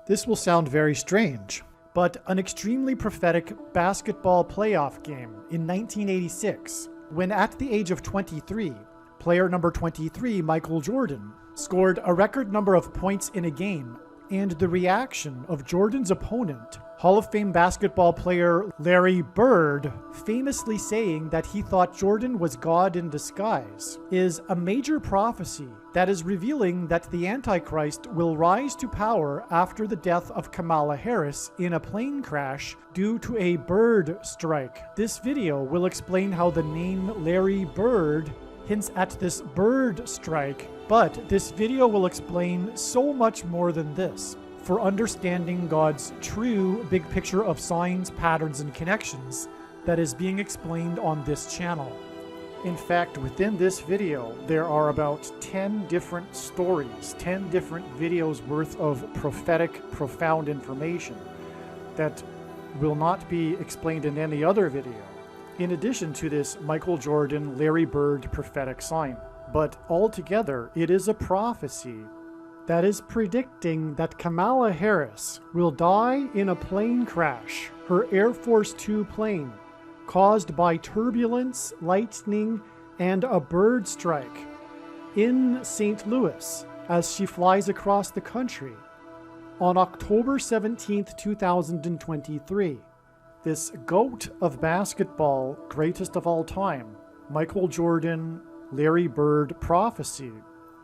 This will sound very strange, but an extremely prophetic basketball playoff game in 1986, when at the age of 23, player number 23, Michael Jordan, scored a record number of points in a game, and the reaction of Jordan's opponent, Hall of Fame basketball player Larry Bird, famously saying that he thought Jordan was God in disguise, is a major prophecy that is revealing that the Antichrist will rise to power after the death of Kamala Harris in a plane crash due to a bird strike. This video will explain how the name Larry Bird hints at this bird strike, but this video will explain so much more than this. For understanding God's true big picture of signs, patterns, and connections that is being explained on this channel. In fact, within this video, there are about 10 different stories, 10 different videos worth of prophetic, profound information that will not be explained in any other video, in addition to this Michael Jordan, Larry Bird prophetic sign. But altogether, it is a prophecy that is predicting that Kamala Harris will die in a plane crash, her Air Force Two plane, caused by turbulence, lightning, and a bird strike in St. Louis as she flies across the country on October 17th, 2023. This GOAT of basketball, greatest of all time, Michael Jordan, Larry Bird prophecy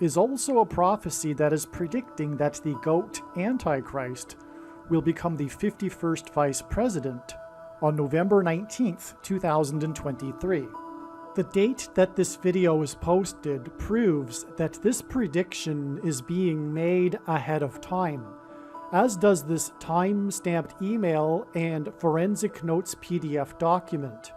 is also a prophecy that is predicting that the GOAT Antichrist will become the 51st Vice President on November 19th, 2023. The date that this video is posted proves that this prediction is being made ahead of time, as does this time-stamped email and forensic notes PDF document.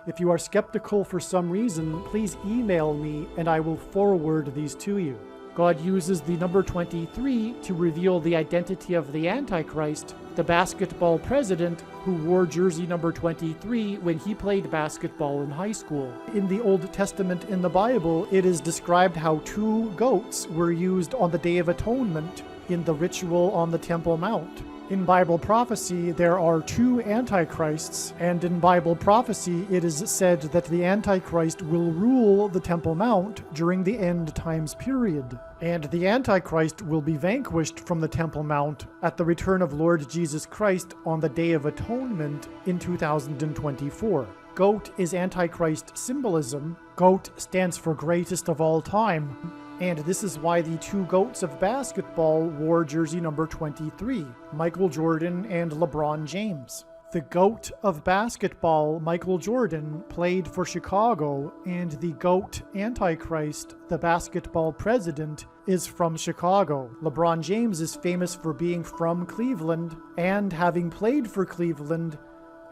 If you are skeptical for some reason, please email me and I will forward these to you. God uses the number 23 to reveal the identity of the Antichrist, the basketball president who wore jersey number 23 when he played basketball in high school. In the Old Testament in the Bible, it is described how two goats were used on the Day of Atonement in the ritual on the Temple Mount. In Bible prophecy, there are two antichrists, and in Bible prophecy, it is said that the Antichrist will rule the Temple Mount during the end times period, and the Antichrist will be vanquished from the Temple Mount at the return of Lord Jesus Christ on the Day of Atonement in 2024. GOAT is Antichrist symbolism. GOAT stands for greatest of all time. And this is why the two GOATs of basketball wore jersey number 23, Michael Jordan and LeBron James. The GOAT of basketball, Michael Jordan, played for Chicago, and the GOAT Antichrist, the basketball president, is from Chicago. LeBron James is famous for being from Cleveland and having played for Cleveland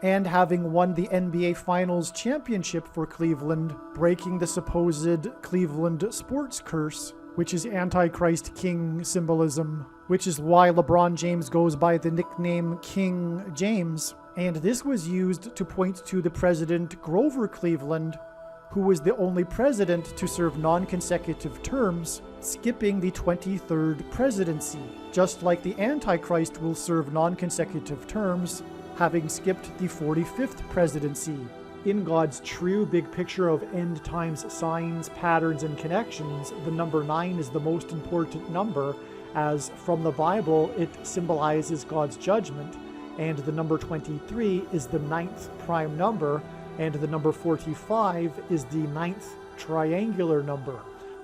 and having won the NBA Finals championship for Cleveland, breaking the supposed Cleveland sports curse, which is Antichrist King symbolism, which is why LeBron James goes by the nickname King James. And this was used to point to the president Grover Cleveland, who was the only president to serve non-consecutive terms, skipping the 23rd presidency, just like the Antichrist will serve non-consecutive terms, having skipped the 45th presidency. In God's true big picture of end times signs, patterns, and connections, the number 9 is the most important number, as from the Bible it symbolizes God's judgment, and the number 23 is the 9th prime number, and the number 45 is the 9th triangular number,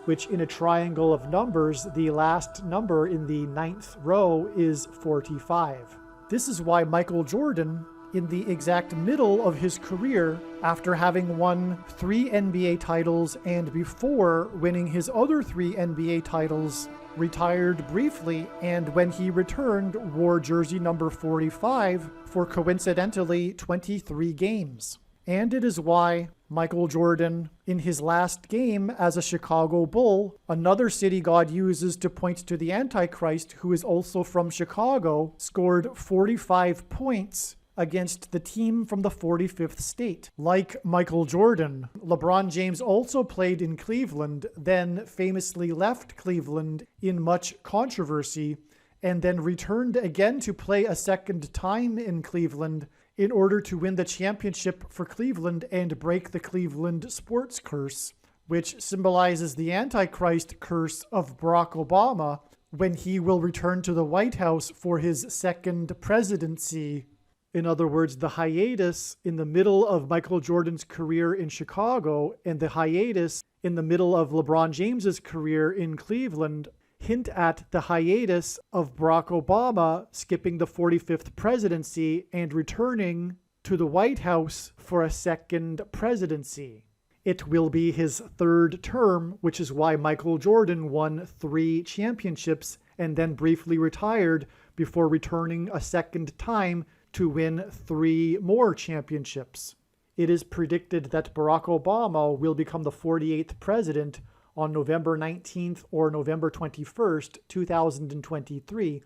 which in a triangle of numbers, the last number in the 9th row is 45. This is why Michael Jordan, in the exact middle of his career, after having won 3 NBA titles and before winning his other 3 NBA titles, retired briefly, and when he returned, wore jersey number 45 for coincidentally 23 games. And it is why Michael Jordan, in his last game as a Chicago Bull, another city God uses to point to the Antichrist, who is also from Chicago, scored 45 points against the team from the 45th state. Like Michael Jordan, LeBron James also played in Cleveland, then famously left Cleveland in much controversy, and then returned again to play a second time in Cleveland in order to win the championship for Cleveland and break the Cleveland sports curse, which symbolizes the Antichrist curse of Barack Obama when he will return to the White House for his second presidency. In other words, the hiatus in the middle of Michael Jordan's career in Chicago and the hiatus in the middle of LeBron James's career in Cleveland hint at the hiatus of Barack Obama skipping the 45th presidency and returning to the White House for a second presidency. It will be his third term, which is why Michael Jordan won 3 championships and then briefly retired before returning a second time to win 3 more championships. It is predicted that Barack Obama will become the 48th president on November 19th or November 21st, 2023,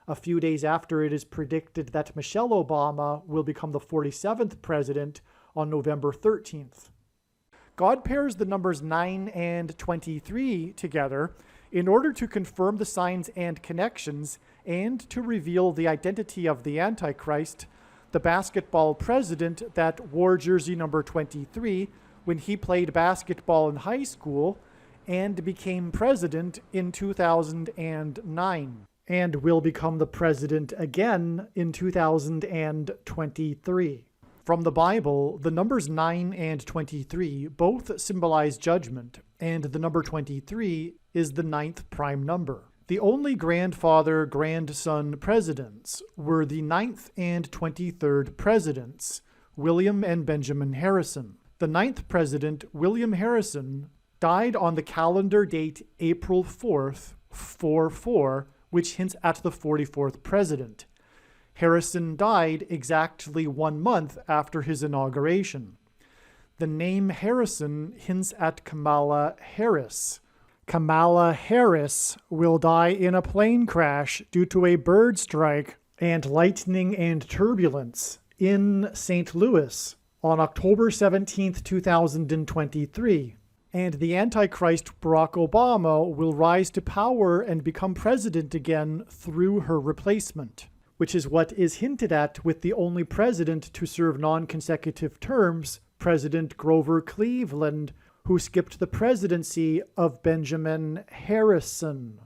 a few days after it is predicted that Michelle Obama will become the 47th president on November 13th. God pairs the numbers 9 and 23 together in order to confirm the signs and connections and to reveal the identity of the Antichrist, the basketball president that wore jersey number 23 when he played basketball in high school and became president in 2009, and will become the president again in 2023. From the Bible, the numbers 9 and 23 both symbolize judgment, and the number 23 is the 9th prime number. The only grandfather-grandson presidents were the 9th and 23rd presidents, William and Benjamin Harrison. The 9th president, William Harrison, died on the calendar date April 4th, 44, which hints at the 44th president. Harrison died exactly 1 month after his inauguration. The name Harrison hints at Kamala Harris. Kamala Harris will die in a plane crash due to a bird strike and lightning and turbulence in St. Louis on October 17, 2023. And the Antichrist Barack Obama will rise to power and become president again through her replacement, which is what is hinted at with the only president to serve non-consecutive terms, President Grover Cleveland, who skipped the presidency of Benjamin Harrison.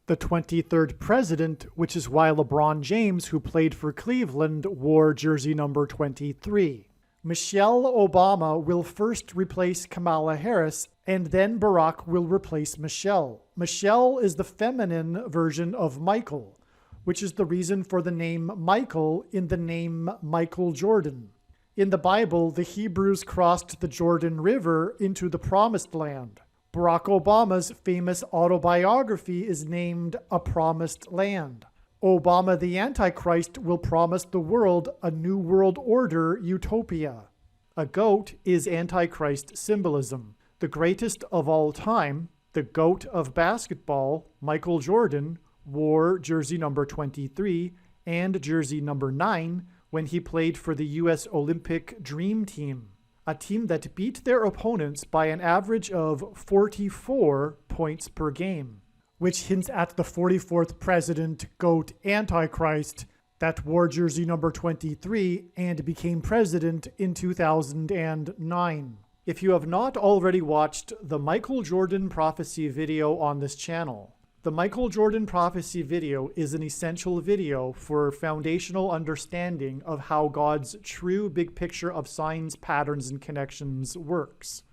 The 23rd president, which is why LeBron James, who played for Cleveland, wore jersey number 23. Michelle Obama will first replace Kamala Harris, and then Barack will replace Michelle. Michelle is the feminine version of Michael, which is the reason for the name Michael in the name Michael Jordan. In the Bible, the Hebrews crossed the Jordan River into the Promised Land. Barack Obama's famous autobiography is named A Promised Land. Obama the Antichrist will promise the world a new world order utopia. A goat is Antichrist symbolism. The greatest of all time, the GOAT of basketball, Michael Jordan, wore jersey number 23 and jersey number 9 when he played for the U.S. Olympic Dream Team, a team that beat their opponents by an average of 44 points per game, which hints at the 44th president, GOAT Antichrist, that wore jersey number 23 and became president in 2009. If you have not already watched the Michael Jordan prophecy video on this channel, the Michael Jordan prophecy video is an essential video for foundational understanding of how God's true big picture of signs, patterns, and connections works.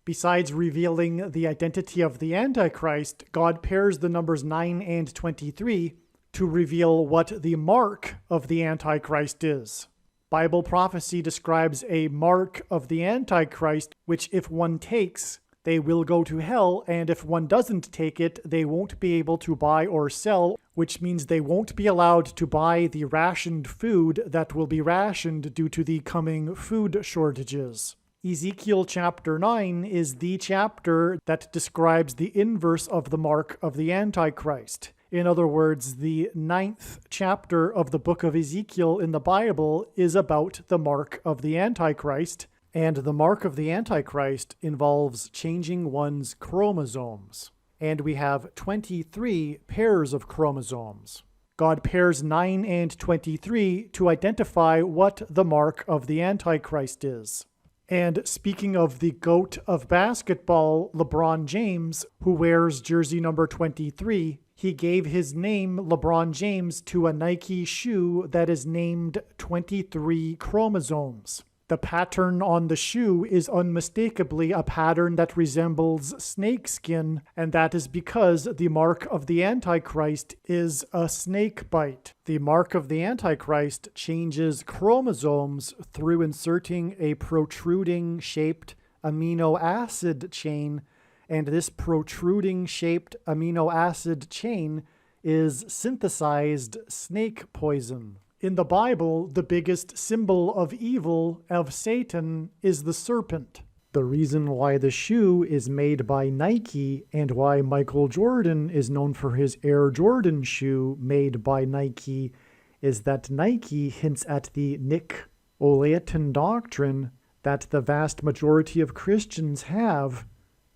Besides revealing the identity of the Antichrist, God pairs the numbers 9 and 23 to reveal what the mark of the Antichrist is. Bible prophecy describes a mark of the Antichrist, which if one takes, they will go to hell, and if one doesn't take it, they won't be able to buy or sell, which means they won't be allowed to buy the rationed food that will be rationed due to the coming food shortages. Ezekiel chapter 9 is the chapter that describes the inverse of the mark of the Antichrist. In other words, the 9th chapter of the book of Ezekiel in the Bible is about the mark of the Antichrist, and the mark of the Antichrist involves changing one's chromosomes. And we have 23 pairs of chromosomes. God pairs 9 and 23 to identify what the mark of the Antichrist is. And speaking of the GOAT of basketball, LeBron James, who wears jersey number 23, he gave his name, LeBron James, to a Nike shoe that is named 23 chromosomes. The pattern on the shoe is unmistakably a pattern that resembles snakeskin, and that is because the mark of the Antichrist is a snake bite. The mark of the Antichrist changes chromosomes through inserting a protruding-shaped amino acid chain, and this protruding-shaped amino acid chain is synthesized snake poison. In the Bible, the biggest symbol of evil, of Satan, is the serpent. The reason why the shoe is made by Nike and why Michael Jordan is known for his Air Jordan shoe made by Nike is that Nike hints at the Nicolaitan doctrine that the vast majority of Christians have,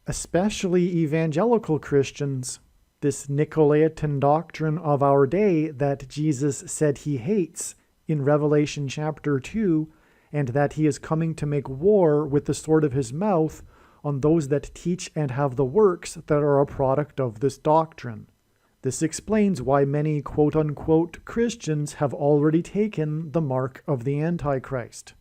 especially evangelical Christians. This Nicolaitan doctrine of our day that Jesus said he hates in Revelation chapter 2, and that he is coming to make war with the sword of his mouth on those that teach and have the works that are a product of this doctrine. This explains why many quote-unquote Christians have already taken the mark of the Antichrist.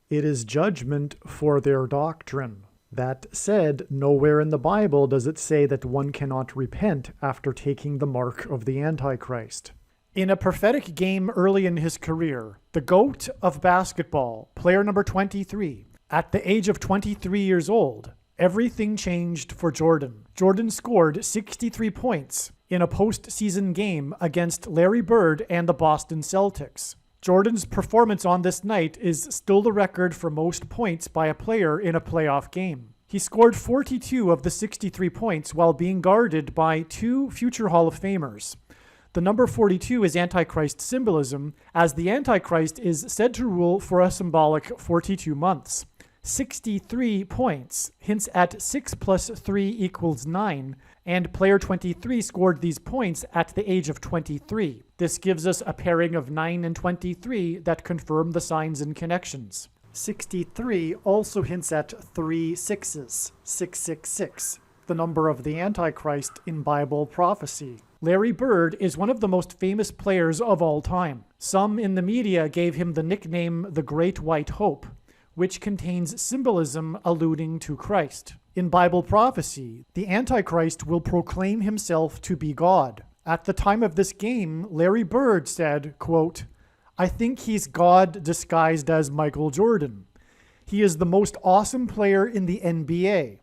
It is judgment for their doctrine. That said, nowhere in the Bible does it say that one cannot repent after taking the mark of the Antichrist. In a prophetic game early in his career, the GOAT of basketball, player number 23, at the age of 23 years old, everything changed for Jordan. Jordan scored 63 points in a postseason game against Larry Bird and the Boston Celtics. Jordan's performance on this night is still the record for most points by a player in a playoff game. He scored 42 of the 63 points while being guarded by two future Hall of Famers. The number 42 is Antichrist symbolism, as the Antichrist is said to rule for a symbolic 42 months. 63 points hints at 6 plus 3 equals 9, and player 23 scored these points at the age of 23. This gives us a pairing of 9 and 23 that confirm the signs and connections. 63 also hints at 3 sixes, 666, the number of the Antichrist in Bible prophecy. Larry Bird is one of the most famous players of all time. Some in the media gave him the nickname the Great White Hope, which contains symbolism alluding to Christ. In Bible prophecy, the Antichrist will proclaim himself to be God. At the time of this game, Larry Bird said, quote, "I think he's God disguised as Michael Jordan. He is the most awesome player in the NBA.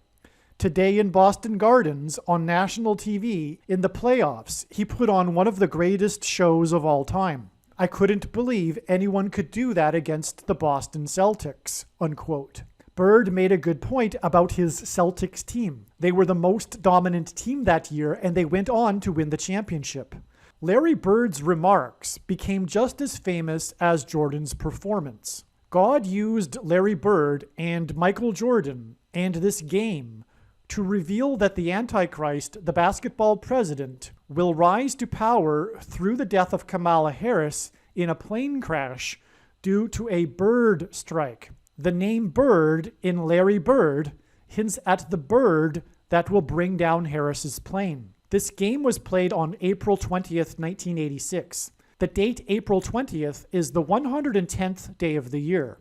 Today in Boston Gardens, on national TV, in the playoffs, he put on one of the greatest shows of all time. I couldn't believe anyone could do that against the Boston Celtics," unquote. Bird made a good point about his Celtics team. They were the most dominant team that year, and they went on to win the championship. Larry Bird's remarks became just as famous as Jordan's performance. God used Larry Bird and Michael Jordan and this game to reveal that the Antichrist, the basketball president, will rise to power through the death of Kamala Harris in a plane crash due to a bird strike. The name Bird in Larry Bird hints at the bird that will bring down Harris's plane. This game was played on April 20th, 1986. The date April 20th is the 110th day of the year.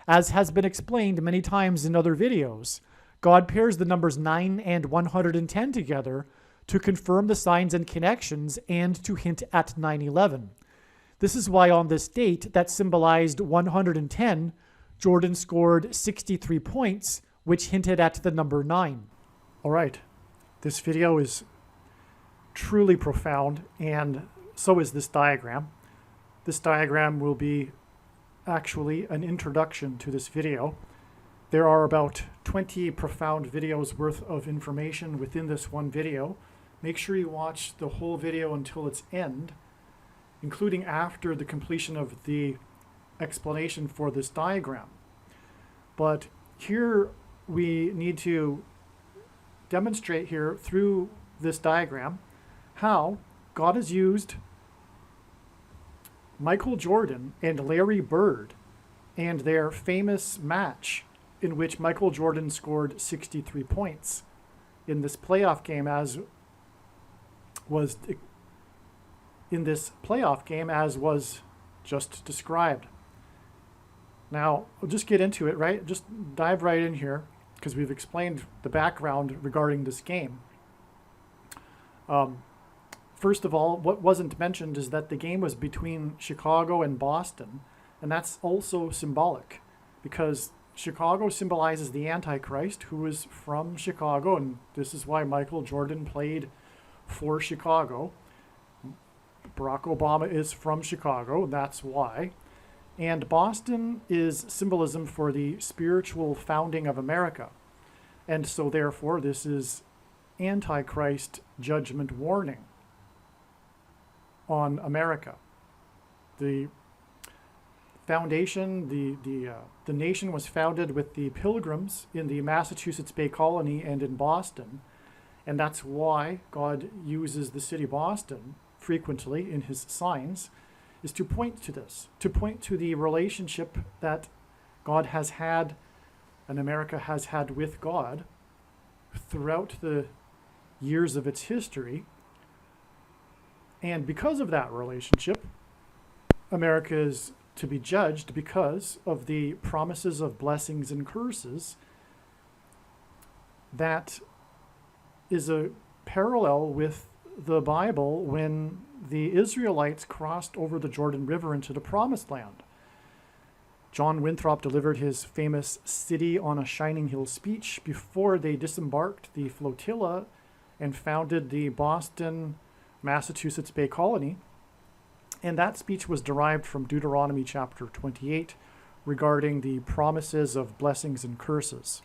As has been explained many times in other videos, God pairs the numbers 9 and 110 together to confirm the signs and connections and to hint at 9/11. This is why on this date that symbolized 110, Jordan scored 63 points, which hinted at the number 9. All right, this video is truly profound, and so is this diagram. This diagram will be actually an introduction to this video. There are about 20 profound videos worth of information within this one video. Make sure you watch the whole video until its end, including after the completion of the explanation for this diagram. But here we need to demonstrate here through this diagram how God has used Michael Jordan and Larry Bird and their famous match in which Michael Jordan scored 63 points in this playoff game as was just described. Now, I'll just get into it, right? Just dive right in here because we've explained the background regarding this game. First of all, what wasn't mentioned is that the game was between Chicago and Boston, and that's also symbolic because Chicago symbolizes the Antichrist, who is from Chicago, and this is why Michael Jordan played for Chicago. Barack Obama is from Chicago, that's why. And Boston is symbolism for the spiritual founding of America. And so therefore, this is Antichrist judgment warning on America. The foundation, the nation was founded with the Pilgrims in the Massachusetts Bay Colony and in Boston. And that's why God uses the city Boston frequently in his signs, is to point to this, to point to the relationship that God has had and America has had with God throughout the years of its history. And because of that relationship, America is to be judged because of the promises of blessings and curses. That is a parallel with the Bible when the Israelites crossed over the Jordan River into the Promised Land. John Winthrop delivered his famous City on a Shining Hill speech before they disembarked the flotilla and founded the Boston, Massachusetts Bay Colony. And that speech was derived from Deuteronomy chapter 28 regarding the promises of blessings and curses.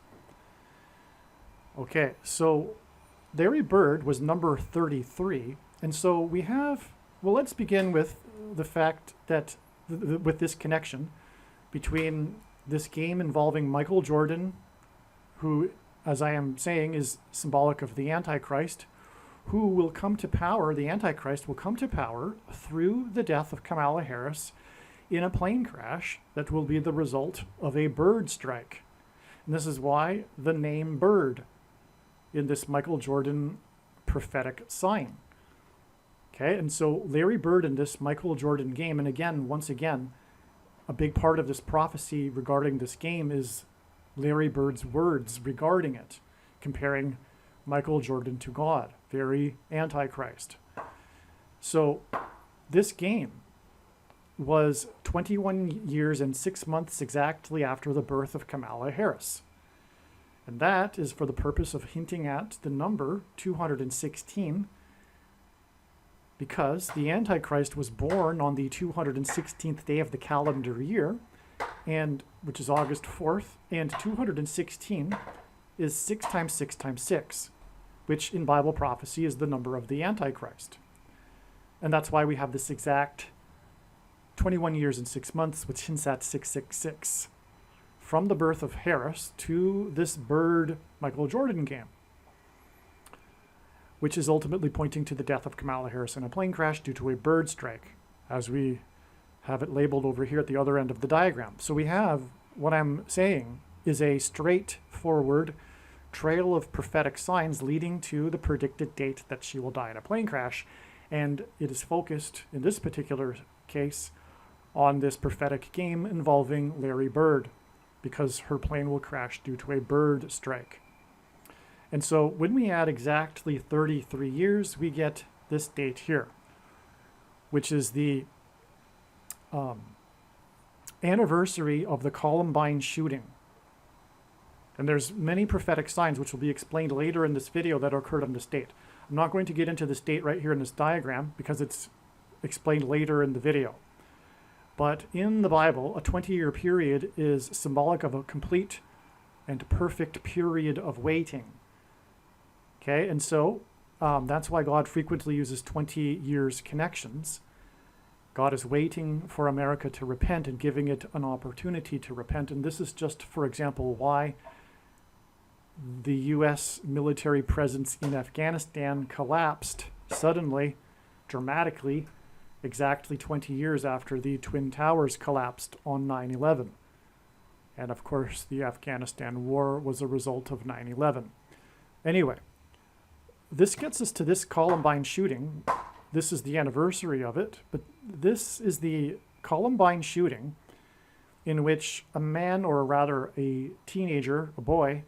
Okay, so Larry Bird was number 33. And so we have, well, let's begin with the fact that, with this connection between this game involving Michael Jordan, who, as I am saying, is symbolic of the Antichrist, who will come to power, the Antichrist will come to power through the death of Kamala Harris in a plane crash that will be the result of a bird strike. And this is why the name Bird in this Michael Jordan prophetic sign. Okay, and so Larry Bird in this Michael Jordan game, and again, once again, a big part of this prophecy regarding this game is Larry Bird's words regarding it, comparing Michael Jordan to God, very Antichrist. So this game was 21 years and 6 months exactly after the birth of Kamala Harris. And that is for the purpose of hinting at the number 216, because the Antichrist was born on the 216th day of the calendar year, and which is August 4th, and 216 is 6 times 6 times 6, which in Bible prophecy is the number of the Antichrist. And that's why we have this exact 21 years and 6 months, which hints at 666, from the birth of Harris to this Bird Michael Jordan game, which is ultimately pointing to the death of Kamala Harris in a plane crash due to a bird strike, as we have it labeled over here at the other end of the diagram. So we have, what I'm saying is a straightforward trail of prophetic signs leading to the predicted date that she will die in a plane crash. And it is focused, in this particular case, on this prophetic game involving Larry Bird, because her plane will crash due to a bird strike. And so when we add exactly 33 years, we get this date here, which is the anniversary of the Columbine shooting. And there's many prophetic signs which will be explained later in this video that occurred on this date. I'm not going to get into this date right here in this diagram because it's explained later in the video. But in the Bible, a 20-year period is symbolic of a complete and perfect period of waiting. Okay, and so that's why God frequently uses 20 years connections. God is waiting for America to repent and giving it an opportunity to repent. And this is just, for example, why the U.S. military presence in Afghanistan collapsed suddenly, dramatically, exactly 20 years after the Twin Towers collapsed on 9/11. And of course, the Afghanistan war was a result of 9/11. Anyway, this gets us to this Columbine shooting. This is the anniversary of it, but this is the Columbine shooting in which a man, or rather a teenager, a boy,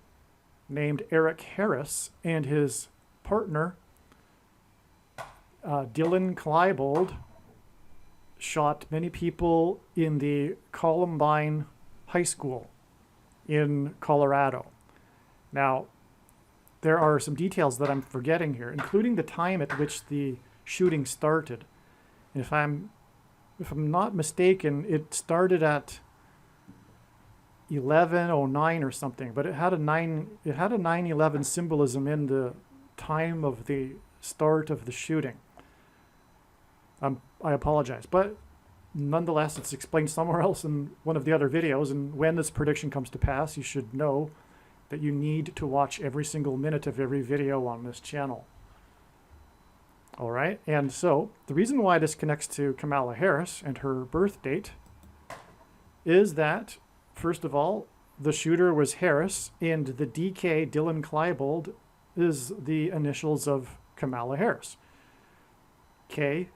named Eric Harris and his partner, Dylan Klebold, shot many people in the Columbine High School in Colorado. Now, there are some details that I'm forgetting here, including the time at which the shooting started. And if I'm not mistaken, it started at 11:09 or something, but it had a 9/11 symbolism in the time of the start of the shooting. I apologize, but nonetheless, it's explained somewhere else in one of the other videos, and when this prediction comes to pass, you should know that you need to watch every single minute of every video on this channel. All right, and so the reason why this connects to Kamala Harris and her birth date is that, first of all, the shooter was Harris, and the DK, Dylan Klebold, is the initials of Kamala Harris. K.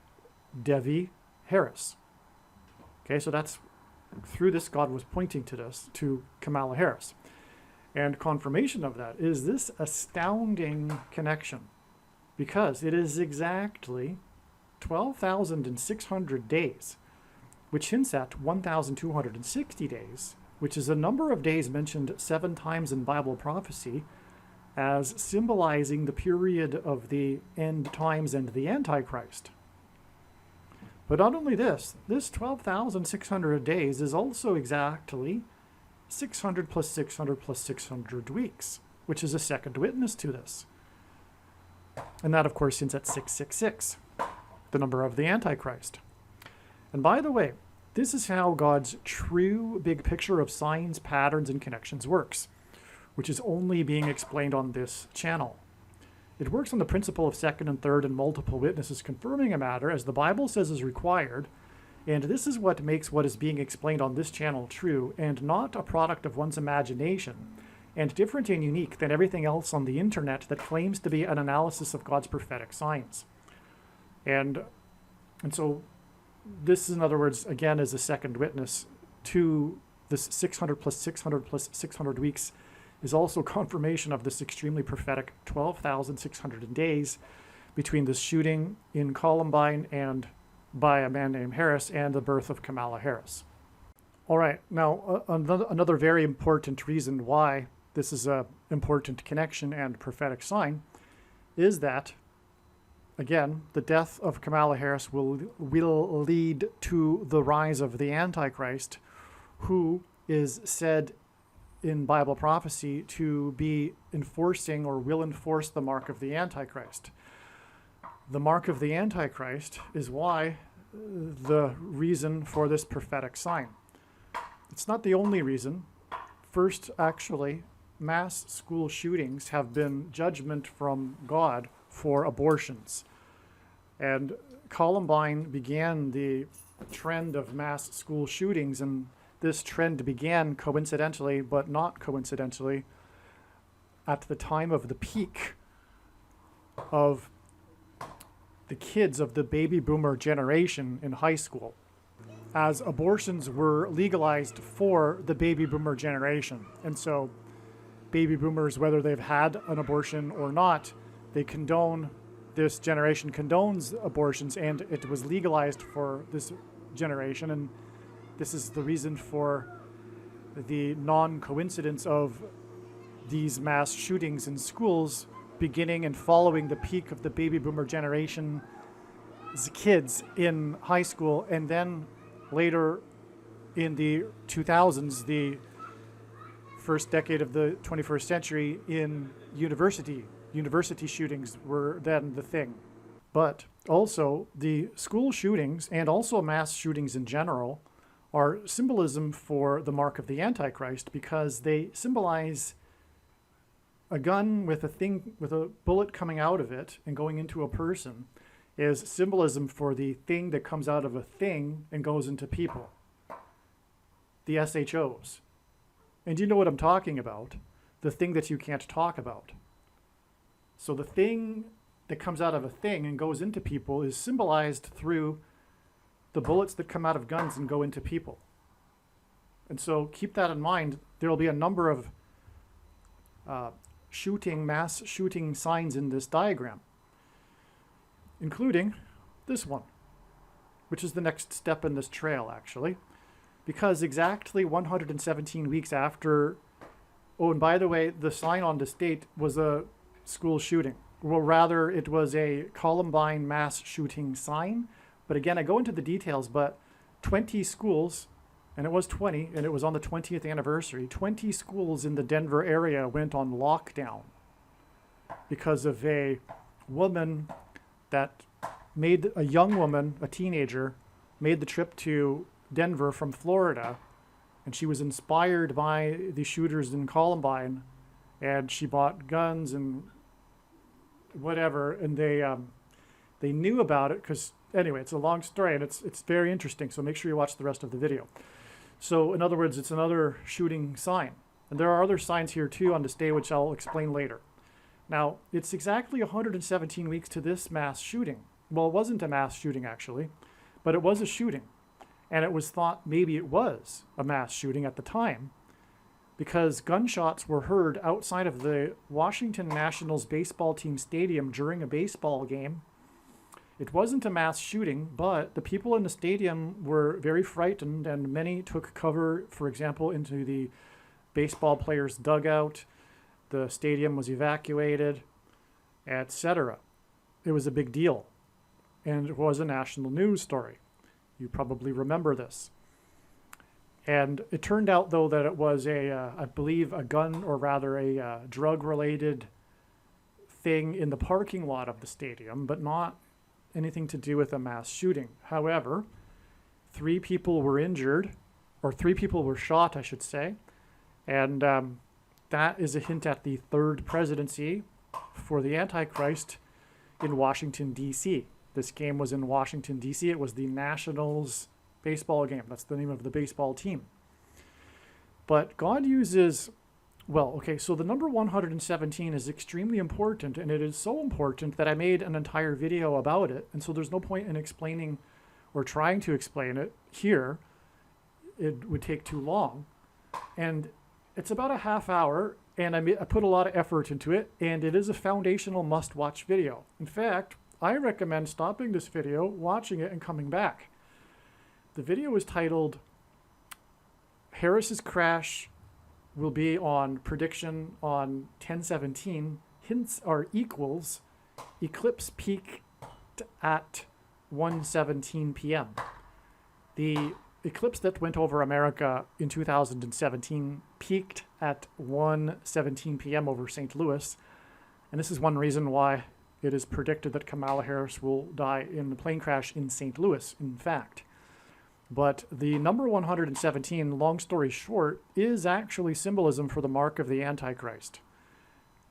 Devi Harris. Okay, so that's, through this, God was pointing to this, to Kamala Harris. And confirmation of that is this astounding connection, because it is exactly 12,600 days, which hints at 1,260 days, which is a number of days mentioned 7 times in Bible prophecy as symbolizing the period of the end times and the Antichrist. But not only this 12,600 days is also exactly 600 plus 600 plus 600 weeks, which is a second witness to this. And that, of course, hints at 666, the number of the Antichrist. And by the way, this is how God's true big picture of signs, patterns, and connections works, which is only being explained on this channel. It works on the principle of second and third and multiple witnesses confirming a matter as the Bible says is required, and this is what makes what is being explained on this channel true and not a product of one's imagination, and different and unique than everything else on the internet that claims to be an analysis of God's prophetic signs. And so this, in other words, again, is a second witness to this 600 plus 600 plus 600 weeks is also confirmation of this extremely prophetic 12,600 days between the shooting in Columbine and by a man named Harris and the birth of Kamala Harris. All right, now another very important reason why this is an important connection and prophetic sign is that, again, the death of Kamala Harris will lead to the rise of the Antichrist, who is said in Bible prophecy to be enforcing or will enforce the mark of the Antichrist. The mark of the Antichrist is why the reason for this prophetic sign. It's not the only reason. First, actually, mass school shootings have been judgment from God for abortions. And Columbine began the trend of mass school shootings, and this trend began coincidentally, but not coincidentally, at the time of the peak of the kids of the baby boomer generation in high school, as abortions were legalized for the baby boomer generation. And so baby boomers, whether they've had an abortion or not, this generation condones abortions, and it was legalized for this generation. And this is the reason for the non-coincidence of these mass shootings in schools beginning and following the peak of the baby boomer generation's kids in high school, and then later in the 2000s, the first decade of the 21st century, in university shootings were then the thing. But also the school shootings and also mass shootings in general are symbolism for the mark of the Antichrist, because they symbolize a gun with a bullet coming out of it and going into a person, is symbolism for the thing that comes out of a thing and goes into people, the SHOs. And you know what I'm talking about, the thing that you can't talk about. So the thing that comes out of a thing and goes into people is symbolized through the bullets that come out of guns and go into people. And so keep that in mind. There will be a number of mass shooting signs in this diagram, including this one, which is the next step in this trail, actually. Because exactly 117 weeks after, oh, and by the way, the sign on this date was a school shooting. Well, rather, it was a Columbine mass shooting sign. But again, I go into the details, but 20 schools, and it was 20, and it was on the 20th anniversary, 20 schools in the Denver area went on lockdown because of a woman that made, a young woman, a teenager, made the trip to Denver from Florida, and she was inspired by the shooters in Columbine, and she bought guns and whatever, and they knew about it because, anyway, it's a long story, and it's very interesting, so make sure you watch the rest of the video. So in other words, it's another shooting sign. And there are other signs here too on this day, which I'll explain later. Now, it's exactly 117 weeks to this mass shooting. Well, it wasn't a mass shooting actually, but it was a shooting. And it was thought maybe it was a mass shooting at the time because gunshots were heard outside of the Washington Nationals baseball team stadium during a baseball game. It wasn't a mass shooting, but the people in the stadium were very frightened, and many took cover, for example, into the baseball players' dugout. The stadium was evacuated, etc. It was a big deal, and it was a national news story. You probably remember this. And it turned out, though, that it was I believe, a gun, or rather a drug-related thing in the parking lot of the stadium, but not anything to do with a mass shooting. However, 3 people were injured, or 3 people were shot, I should say, and that is a hint at the third presidency for the Antichrist in Washington, D.C. This game was in Washington, D.C. It was the Nationals baseball game. That's the name of the baseball team. But God uses, well, okay, so the number 117 is extremely important, and it is so important that I made an entire video about it, and so there's no point in explaining or trying to explain it here. It would take too long. And it's about a half hour, and I put a lot of effort into it, and it is a foundational must-watch video. In fact, I recommend stopping this video, watching it, and coming back. The video is titled, Harris's Crash will be on prediction on 10/17. Hints are equals. Eclipse peaked at 1:17 p.m. The eclipse that went over America in 2017 peaked at 1:17 p.m. over St. Louis. And this is one reason why it is predicted that Kamala Harris will die in the plane crash in St. Louis, in fact. But the number 117, long story short, is actually symbolism for the mark of the Antichrist.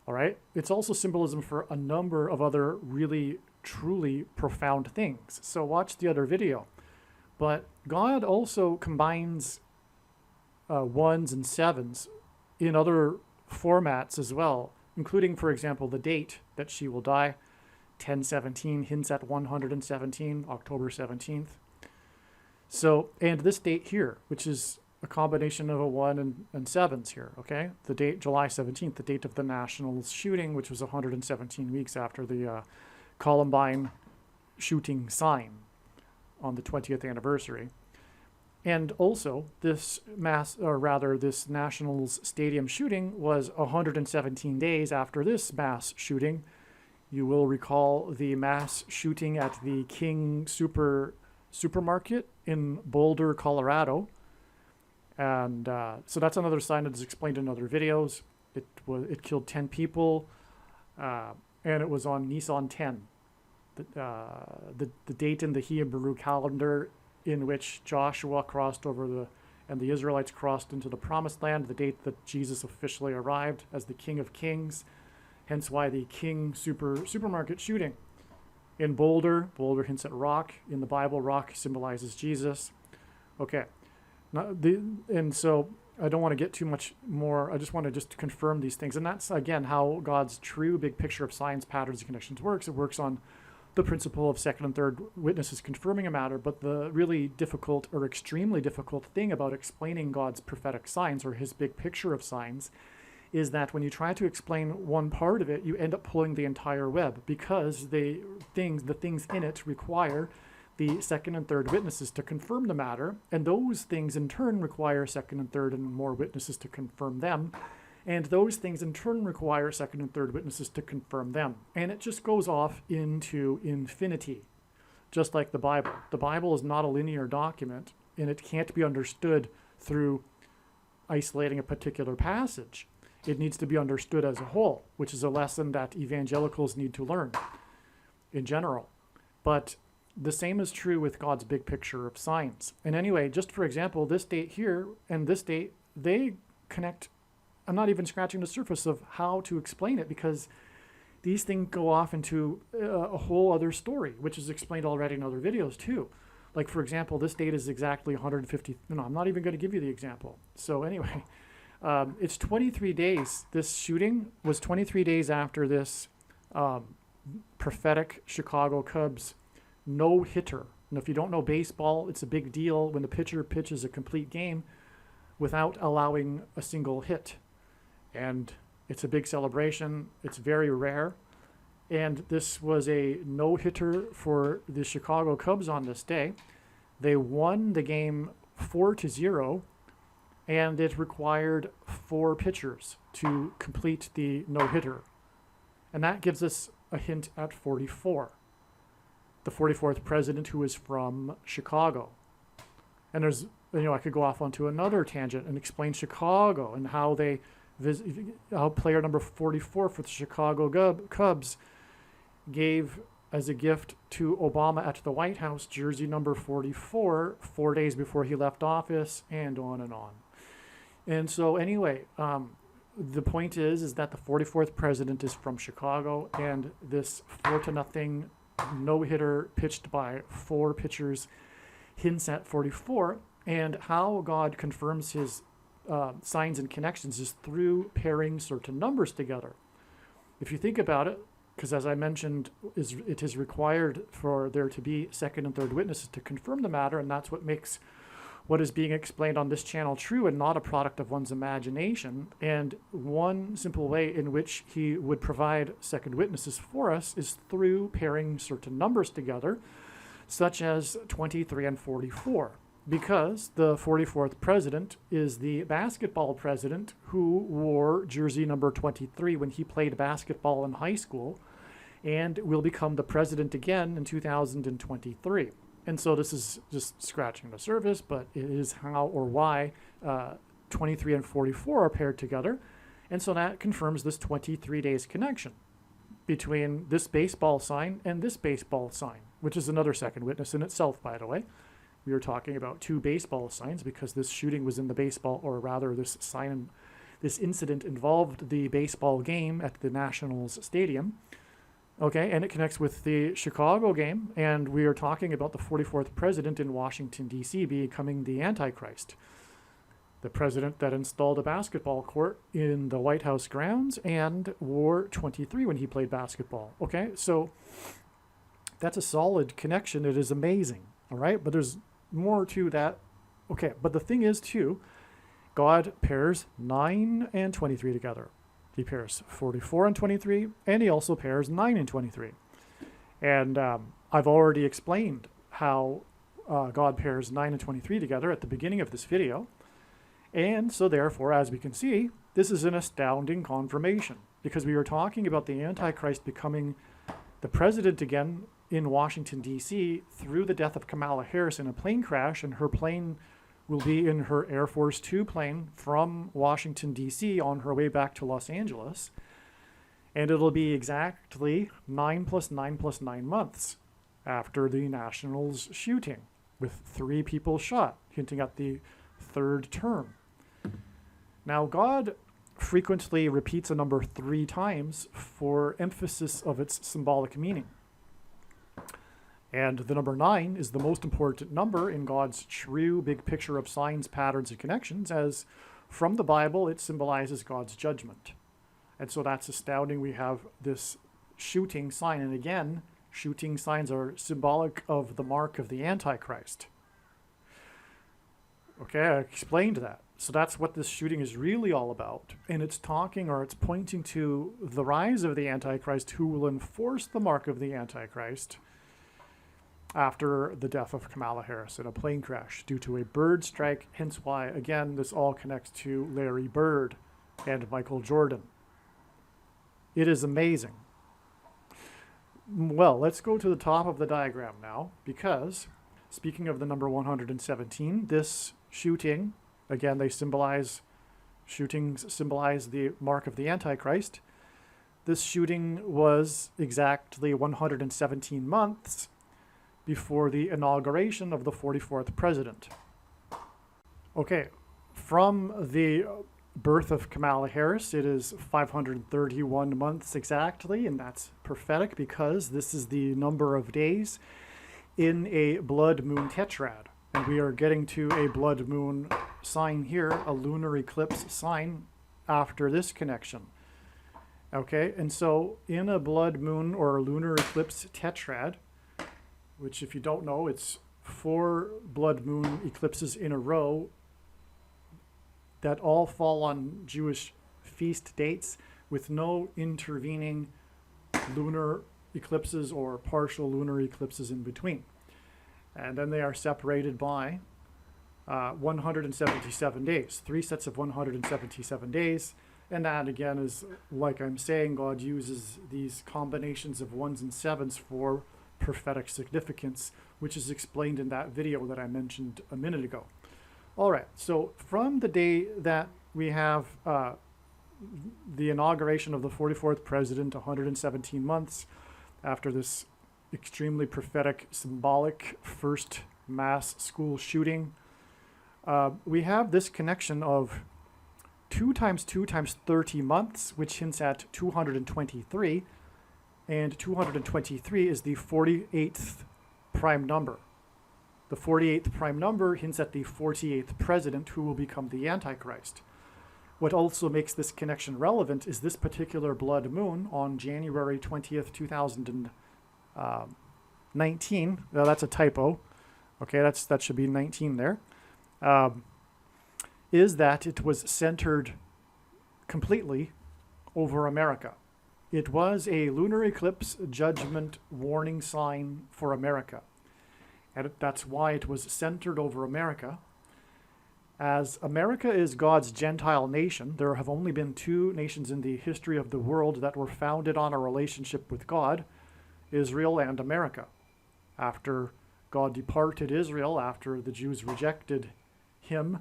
All right? It's also symbolism for a number of other really, truly profound things. So watch the other video. But God also combines 1s and 7s in other formats as well, including, for example, the date that she will die, 10/17, hints at 117, October 17th. So, and this date here, which is a combination of a 1 and 7s here, okay? The date, July 17th, the date of the Nationals shooting, which was 117 weeks after the Columbine shooting sign on the 20th anniversary. And also, this this Nationals stadium shooting was 117 days after this mass shooting. You will recall the mass shooting at the King Supermarket in Boulder, Colorado. And so that's another sign that is explained in other videos. It killed 10 people, and it was on Nisan 10, the date in the Hebrew calendar in which Joshua crossed over and the Israelites crossed into the Promised Land, the date that Jesus officially arrived as the King of Kings, hence why the King Supermarket shooting In boulder, boulder hints at rock. In the Bible, rock symbolizes Jesus. Okay. And so I don't want to get too much more. I just want to just confirm these things. And that's, again, how God's true big picture of signs, patterns, and connections works. It works on the principle of second and third witnesses confirming a matter. But the really difficult or extremely difficult thing about explaining God's prophetic signs or his big picture of signs is that when you try to explain one part of it, you end up pulling the entire web, because the things in it require the second and third witnesses to confirm the matter, and those things in turn require second and third and more witnesses to confirm them, and those things in turn require second and third witnesses to confirm them. And it just goes off into infinity, just like the Bible. The Bible is not a linear document, and it can't be understood through isolating a particular passage. It needs to be understood as a whole, which is a lesson that evangelicals need to learn in general. But the same is true with God's big picture of signs. And anyway, just for example, this date here and this date, they connect. I'm not even scratching the surface of how to explain it, because these things go off into a whole other story, which is explained already in other videos too. Like, for example, this date is exactly 150. No, I'm not even going to give you the example. So anyway, it's 23 days. This shooting was 23 days after this prophetic Chicago Cubs no-hitter. And if you don't know baseball, it's a big deal when the pitcher pitches a complete game without allowing a single hit. And it's a big celebration. It's very rare. And this was a no-hitter for the Chicago Cubs on this day. They won the game 4-0, and it required 4 pitchers to complete the no-hitter. And that gives us a hint at 44. The 44th president, who is from Chicago. And there's, I could go off onto another tangent and explain Chicago and how how player number 44 for the Chicago Cubs gave as a gift to Obama at the White House jersey number 44 4 days before he left office, and on and on. And so anyway, the point is that the 44th president is from Chicago, and this 4-0 no-hitter pitched by 4 pitchers hints at 44. And how God confirms his signs and connections is through pairing certain numbers together. If you think about it, because as I mentioned, it is required for there to be second and third witnesses to confirm the matter, and that's what makes what is being explained on this channel true and not a product of one's imagination. And one simple way in which he would provide second witnesses for us is through pairing certain numbers together, such as 23 and 44. Because the 44th president is the basketball president who wore jersey number 23 when he played basketball in high school, and will become the president again in 2023. And so this is just scratching the surface, but it is how or why 23 and 44 are paired together. And so that confirms this 23 days connection between this baseball sign and this baseball sign, which is another second witness in itself, by the way. We were talking about 2 baseball signs because this shooting was in the baseball, or rather this incident involved the baseball game at the Nationals Stadium. Okay, and it connects with the Chicago game, and we are talking about the 44th president in Washington, D.C. becoming the Antichrist. The president that installed a basketball court in the White House grounds and wore 23 when he played basketball. Okay, so that's a solid connection. It is amazing, all right? But there's more to that. Okay, but the thing is, too, God pairs 9 and 23 together. He pairs 44 and 23, and he also pairs 9 and 23. And I've already explained how God pairs 9 and 23 together at the beginning of this video. And so therefore, as we can see, this is an astounding confirmation, because we were talking about the Antichrist becoming the president again in Washington, D.C. through the death of Kamala Harris in a plane crash, and her plane will be in her Air Force 2 plane from Washington, D.C. on her way back to Los Angeles. And it'll be exactly 9 + 9 + 9 months after the Nationals shooting, with 3 people shot, hinting at the 3rd term. Now, God frequently repeats a number 3 times for emphasis of its symbolic meaning. And the number 9 is the most important number in God's true big picture of signs, patterns, and connections, as from the Bible, it symbolizes God's judgment. And so that's astounding. We have this shooting sign. And again, shooting signs are symbolic of the mark of the Antichrist. Okay, I explained that. So that's what this shooting is really all about. And it's talking, or it's pointing to the rise of the Antichrist, who will enforce the mark of the Antichrist after the death of Kamala Harris in a plane crash due to a bird strike. Hence why, again, this all connects to Larry Bird and Michael Jordan. It is amazing. Well, let's go to the top of the diagram now, because speaking of the number 117, this shooting, again, shootings symbolize the mark of the Antichrist. This shooting was exactly 117 months before the inauguration of the 44th president. Okay, from the birth of Kamala Harris, it is 531 months exactly, and that's prophetic because this is the number of days in a blood moon tetrad. And we are getting to a blood moon sign here, a lunar eclipse sign after this connection. Okay, and so in a blood moon or lunar eclipse tetrad, which if you don't know, it's 4 blood moon eclipses in a row that all fall on Jewish feast dates with no intervening lunar eclipses or partial lunar eclipses in between. And then they are separated by 177 days, 3 sets of 177 days. And that again is, like I'm saying, God uses these combinations of 1s and 7s for prophetic significance, which is explained in that video that I mentioned a minute ago. All right, so from the day that we have the inauguration of the 44th president, 117 months after this extremely prophetic, symbolic first mass school shooting, we have this connection of 2 times 2 times 30 months, which hints at 223, and 223 is the 48th prime number. The 48th prime number hints at the 48th president who will become the Antichrist. What also makes this connection relevant is this particular blood moon on January 20th, 2019. Now that's a typo. Okay, that should be 19 there. Is that it was centered completely over America. It was a lunar eclipse judgment warning sign for America. And that's why it was centered over America. As America is God's Gentile nation, there have only been 2 nations in the history of the world that were founded on a relationship with God, Israel and America. After God departed Israel, after the Jews rejected him,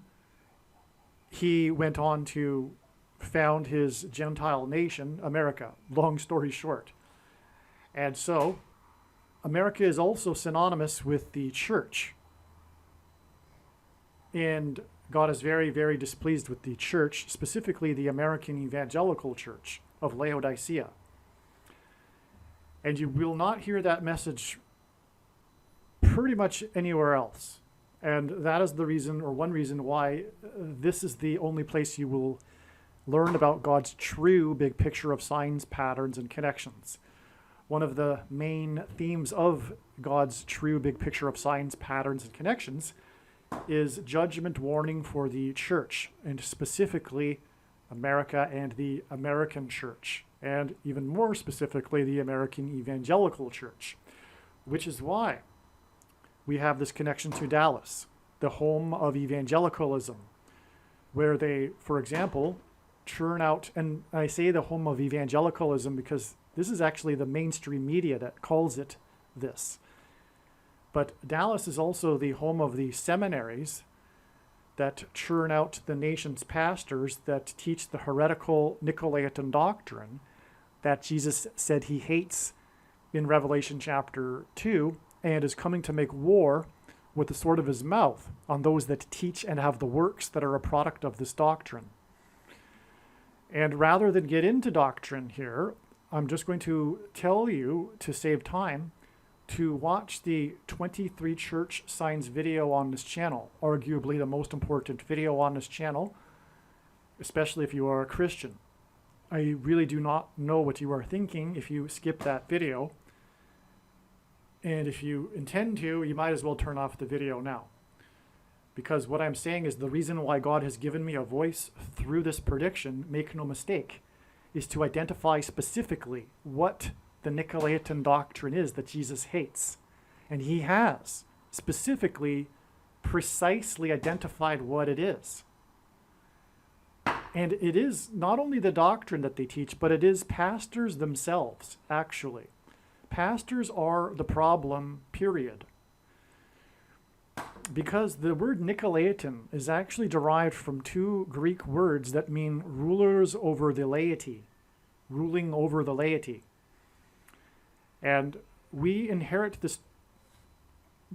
he went on to found his Gentile nation, America, long story short. And so America is also synonymous with the church. And God is very, very displeased with the church, specifically the American Evangelical Church of Laodicea. And you will not hear that message pretty much anywhere else. And that is the reason, or one reason, why this is the only place you will learn about God's true big picture of signs, patterns, and connections. One of the main themes of God's true big picture of signs, patterns, and connections is judgment warning for the church, and specifically America and the American church, and even more specifically the American Evangelical Church, which is why we have this connection to Dallas, the home of evangelicalism, where they, for example, churn out, and I say the home of evangelicalism because this is actually the mainstream media that calls it this. But Dallas is also the home of the seminaries that churn out the nation's pastors that teach the heretical Nicolaitan doctrine that Jesus said he hates in Revelation chapter 2 and is coming to make war with the sword of his mouth on those that teach and have the works that are a product of this doctrine. And rather than get into doctrine here, I'm just going to tell you, to save time, to watch the 23 church signs video on this channel, arguably the most important video on this channel, especially if you are a Christian. I really do not know what you are thinking if you skip that video. And if you intend to, you might as well turn off the video now. Because what I'm saying is the reason why God has given me a voice through this prediction, make no mistake, is to identify specifically what the Nicolaitan doctrine is that Jesus hates. And he has specifically, precisely identified what it is. And it is not only the doctrine that they teach, but it is pastors themselves, actually. Pastors are the problem, period. Because the word Nicolaitan is actually derived from two Greek words that mean rulers over the laity, ruling over the laity. And we inherit this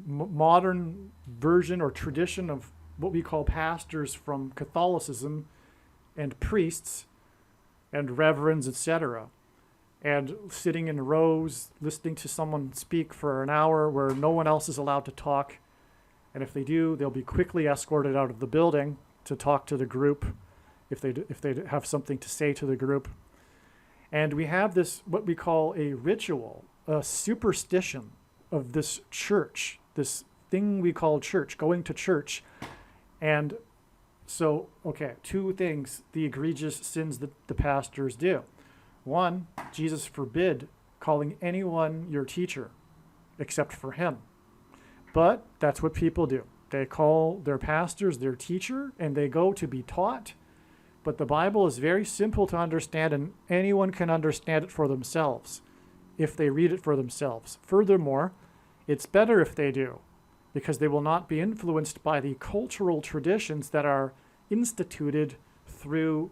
modern version or tradition of what we call pastors from Catholicism and priests and reverends, etc. And sitting in rows, listening to someone speak for an hour where no one else is allowed to talk. And if they do, they'll be quickly escorted out of the building to talk to the group if they have something to say to the group. And we have this, what we call a ritual, a superstition of this church, this thing we call church, going to church. And so, okay, two things, the egregious sins that the pastors do. One, Jesus forbid calling anyone your teacher except for him. But that's what people do. They call their pastors their teacher and they go to be taught. But the Bible is very simple to understand and anyone can understand it for themselves if they read it for themselves. Furthermore, it's better if they do, because they will not be influenced by the cultural traditions that are instituted through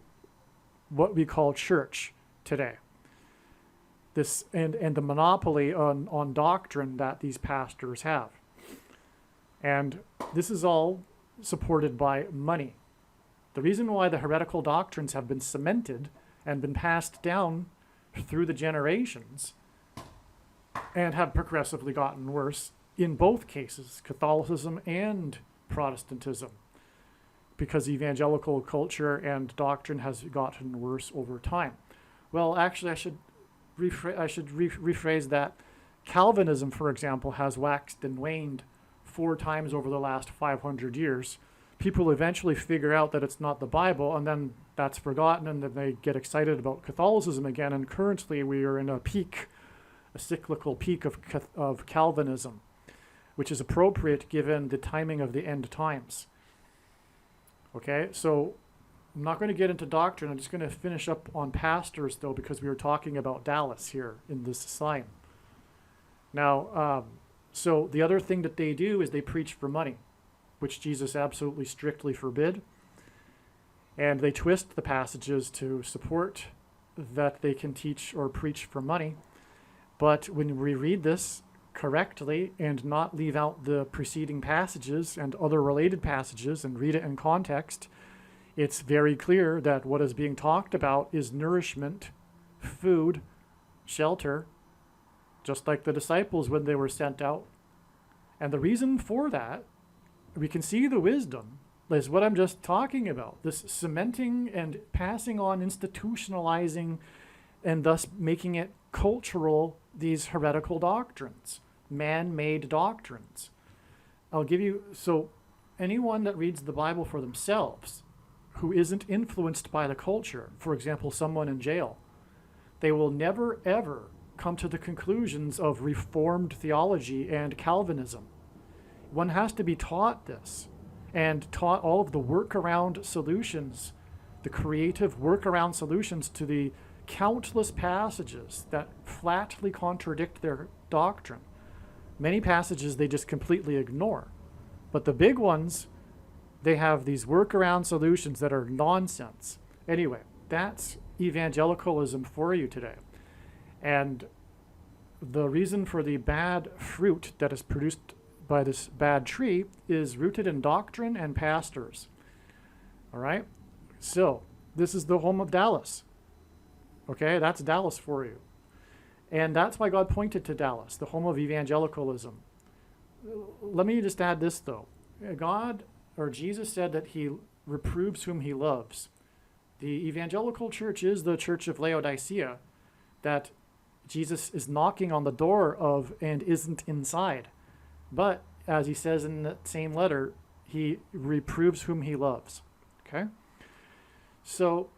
what we call church today. This and the monopoly on doctrine that these pastors have. And this is all supported by money. The reason why the heretical doctrines have been cemented and been passed down through the generations and have progressively gotten worse in both cases, Catholicism and Protestantism, because evangelical culture and doctrine has gotten worse over time. Well, actually, I should rephrase that. Calvinism, for example, has waxed and waned 4 times over the last 500 years. People eventually figure out that it's not the Bible, and then that's forgotten, and then they get excited about Catholicism again. And currently, we are in a peak, a cyclical peak of Calvinism, which is appropriate given the timing of the end times. Okay, so I'm not going to get into doctrine. I'm just going to finish up on pastors, though, because we were talking about Dallas here in this sign. Now, so the other thing that they do is they preach for money, which Jesus absolutely strictly forbid. And they twist the passages to support that they can teach or preach for money. But when we read this correctly and not leave out the preceding passages and other related passages and read it in context, it's very clear that what is being talked about is nourishment, food, shelter, just like the disciples when they were sent out. And the reason for that, we can see the wisdom, is what I'm just talking about, this cementing and passing on, institutionalizing, and thus making it cultural, these heretical doctrines, man-made doctrines. I'll give you, so anyone that reads the Bible for themselves, who isn't influenced by the culture, for example, someone in jail, they will never, ever come to the conclusions of Reformed theology and Calvinism. One has to be taught this and taught all of the workaround solutions, the creative workaround solutions to the countless passages that flatly contradict their doctrine. Many passages they just completely ignore. But the big ones, they have these workaround solutions that are nonsense. Anyway, that's evangelicalism for you today. And the reason for the bad fruit that is produced by this bad tree is rooted in doctrine and pastors. All right? So, this is the home of Dallas. Okay, that's Dallas for you. And that's why God pointed to Dallas, the home of evangelicalism. Let me just add this, though. God, or Jesus, said that he reproves whom he loves. The evangelical church is the church of Laodicea that Jesus is knocking on the door of and isn't inside. But, as he says in that same letter, he reproves whom he loves. Okay? So,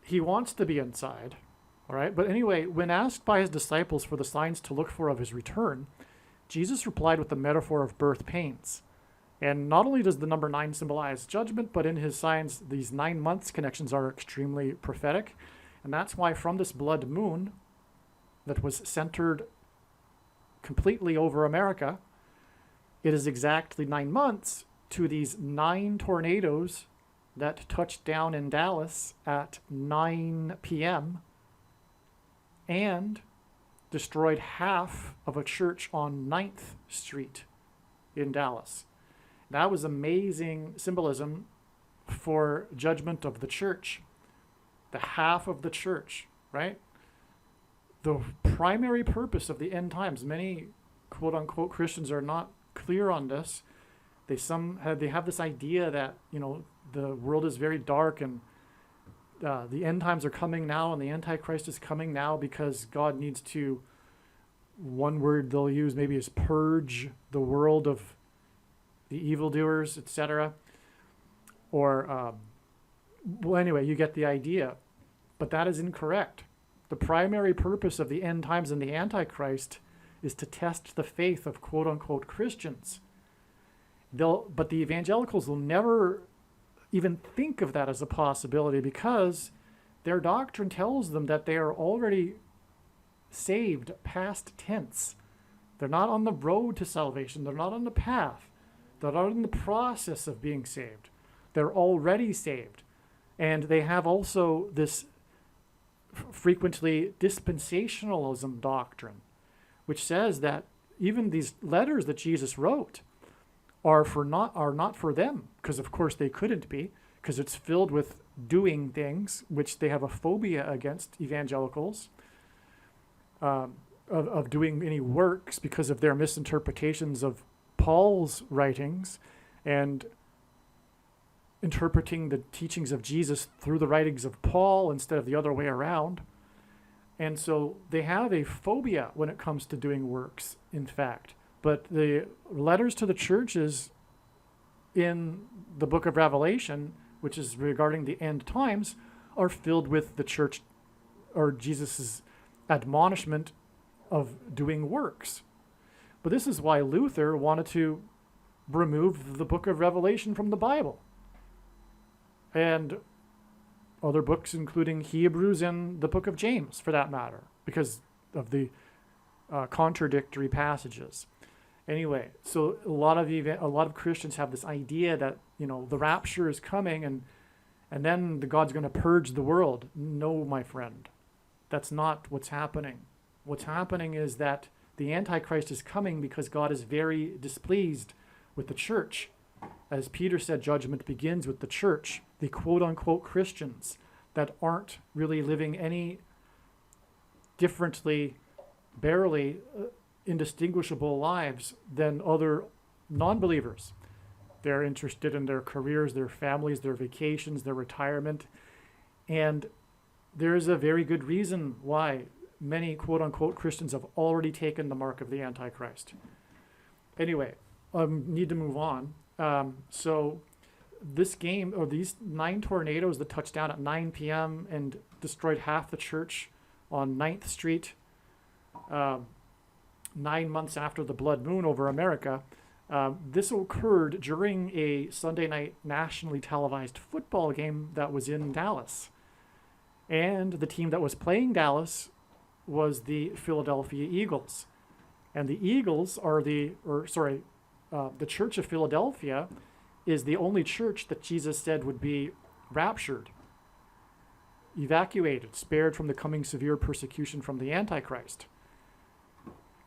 he wants to be inside. All right? But anyway, when asked by his disciples for the signs to look for of his return, Jesus replied with the metaphor of birth pains. And not only does the number 9 symbolize judgment, but in his signs, these 9 months connections are extremely prophetic. And that's why from this blood moon that was centered completely over America, it is exactly 9 months to these 9 tornadoes that touched down in Dallas at 9 p.m. and destroyed half of a church on 9th Street in Dallas. That was amazing symbolism for judgment of the church, the half of the church, right? The primary purpose of the end times, many quote-unquote Christians are not clear on this. They have this idea that, the world is very dark and the end times are coming now and the Antichrist is coming now because God needs to, one word they'll use maybe is purge the world of the evildoers, etc. Or, well, anyway, you get the idea. But that is incorrect. The primary purpose of the end times and the Antichrist is to test the faith of quote-unquote Christians. But the evangelicals will never even think of that as a possibility because their doctrine tells them that they are already saved past tense. They're not on the road to salvation. They're not on the path. They're not in the process of being saved. They're already saved. And they have also this frequently dispensationalism doctrine, which says that even these letters that Jesus wrote are not for them, because of course they couldn't be, because it's filled with doing things, which they have a phobia against evangelicals, of doing any works because of their misinterpretations of Paul's writings and interpreting the teachings of Jesus through the writings of Paul instead of the other way around. And so they have a phobia when it comes to doing works, in fact. But the letters to the churches in the book of Revelation, which is regarding the end times, are filled with the church or Jesus's admonishment of doing works. But this is why Luther wanted to remove the book of Revelation from the Bible. And other books, including Hebrews and the book of James, for that matter, because of the contradictory passages. Anyway, so a lot of Christians have this idea that the rapture is coming and then God's going to purge the world. No, my friend, that's not what's happening. What's happening is that the Antichrist is coming because God is very displeased with the church. As Peter said, judgment begins with the church, the quote-unquote Christians that aren't really living any differently, barely indistinguishable lives than other non-believers. They're interested in their careers, their families, their vacations, their retirement. And there's a very good reason why many quote-unquote Christians have already taken the mark of the Antichrist. Anyway, need to move on. So this game, or these 9 tornadoes that touched down at 9 p.m. and destroyed half the church on 9th Street, 9 months after the blood moon over America, this occurred during a Sunday night nationally televised football game that was in Dallas. And the team that was playing Dallas was the Philadelphia Eagles. And the Eagles are the Church of Philadelphia is the only church that Jesus said would be raptured, evacuated, spared from the coming severe persecution from the Antichrist.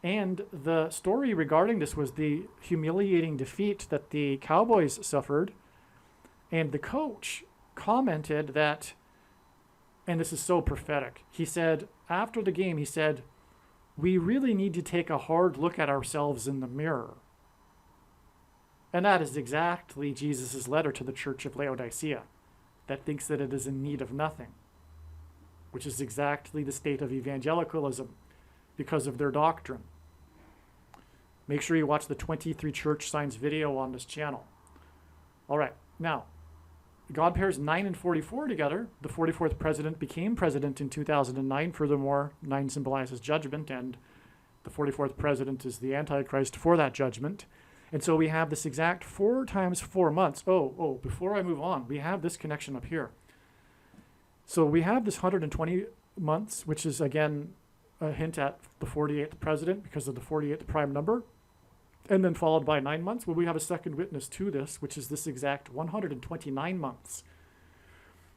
And the story regarding this was the humiliating defeat that the Cowboys suffered. And the coach commented that, and this is so prophetic, he said, after the game, he said, "We really need to take a hard look at ourselves in the mirror." And that is exactly Jesus' letter to the church of Laodicea, that thinks that it is in need of nothing, which is exactly the state of evangelicalism because of their doctrine. Make sure you watch the 23 church signs video on this channel. All right, now, God pairs 9 and 44 together. The 44th president became president in 2009. Furthermore, 9 symbolizes judgment, and the 44th president is the Antichrist for that judgment. And so we have this exact 4 times 4 months. Before I move on, we have this connection up here. So we have this 120 months, which is, again, a hint at the 48th president because of the 48th prime number. And then followed by 9 months, well, we have a second witness to this, which is this exact 129 months.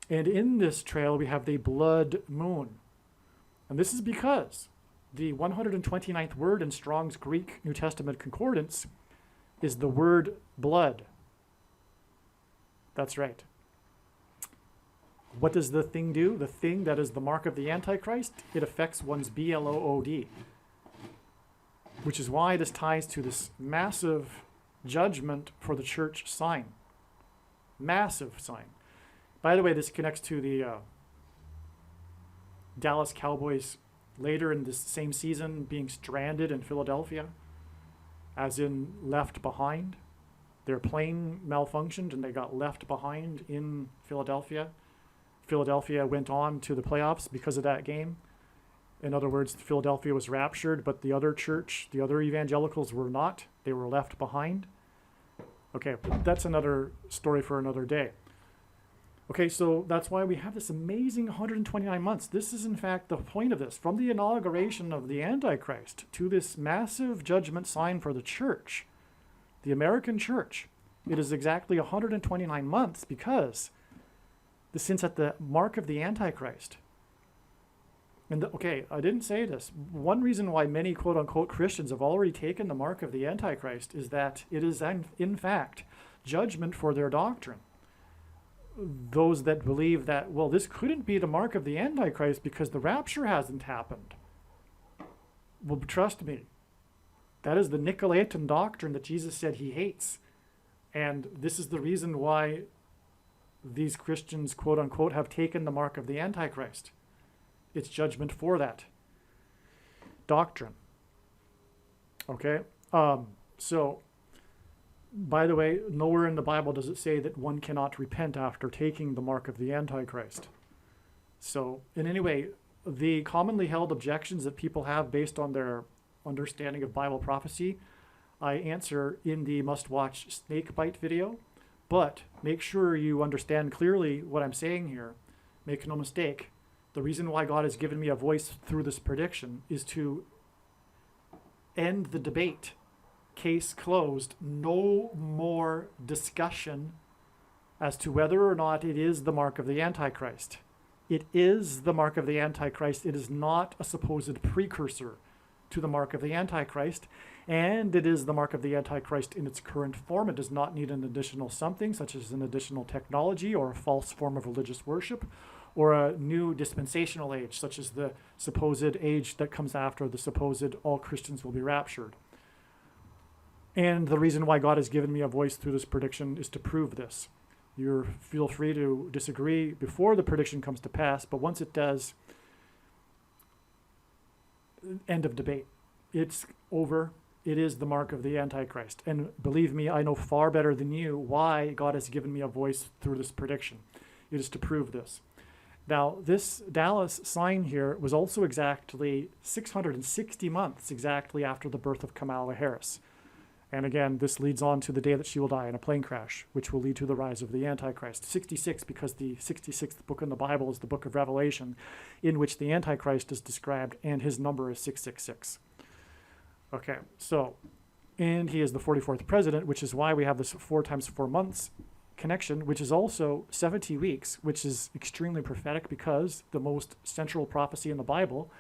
And in this trail, we have the blood moon. And this is because the 129th word in Strong's Greek New Testament Concordance is the word blood. That's right. What does the thing do? The thing that is the mark of the Antichrist, it affects one's blood, which is why this ties to this massive judgment for the church sign. Massive sign. By the way, this connects to the Dallas Cowboys later in this same season being stranded in Philadelphia, as in left behind. Their plane malfunctioned and they got left behind in Philadelphia. Philadelphia went on to the playoffs because of that game. In other words, Philadelphia was raptured, but the other church, the other evangelicals were not. They were left behind. Okay, that's another story for another day. Okay, so that's why we have this amazing 129 months. This is, in fact, the point of this. From the inauguration of the Antichrist to this massive judgment sign for the church, the American church, it is exactly 129 months because this hints at the mark of the Antichrist. And okay, I didn't say this. One reason why many quote-unquote Christians have already taken the mark of the Antichrist is that it is, in fact, judgment for their doctrine. Those that believe that, well, this couldn't be the mark of the Antichrist because the rapture hasn't happened. Well, trust me, that is the Nicolaitan doctrine that Jesus said he hates. And this is the reason why these Christians, quote-unquote, have taken the mark of the Antichrist. It's judgment for that doctrine. Okay? So, by the way, nowhere in the Bible does it say that one cannot repent after taking the mark of the Antichrist. So, in any way, the commonly held objections that people have based on their understanding of Bible prophecy, I answer in the must-watch snake bite video. But make sure you understand clearly what I'm saying here. Make no mistake. The reason why God has given me a voice through this prediction is to end the debate. Case closed. No more discussion as to whether or not it is the mark of the Antichrist. It is the mark of the Antichrist. It is not a supposed precursor to the mark of the Antichrist. And it is the mark of the Antichrist in its current form. It does not need an additional something, such as an additional technology or a false form of religious worship, or a new dispensational age, such as the supposed age that comes after the supposed all Christians will be raptured. And the reason why God has given me a voice through this prediction is to prove this. You feel free to disagree before the prediction comes to pass, but once it does, end of debate. It's over. It is the mark of the Antichrist. And believe me, I know far better than you why God has given me a voice through this prediction. It is to prove this. Now, this Dallas sign here was also exactly 660 months exactly after the birth of Kamala Harris. And again, this leads on to the day that she will die in a plane crash, which will lead to the rise of the Antichrist. 66, because the 66th book in the Bible is the book of Revelation, in which the Antichrist is described, and his number is 666. Okay, so, and he is the 44th president, which is why we have this 4 times 4 months connection, which is also 70 weeks, which is extremely prophetic because the most central prophecy in the Bible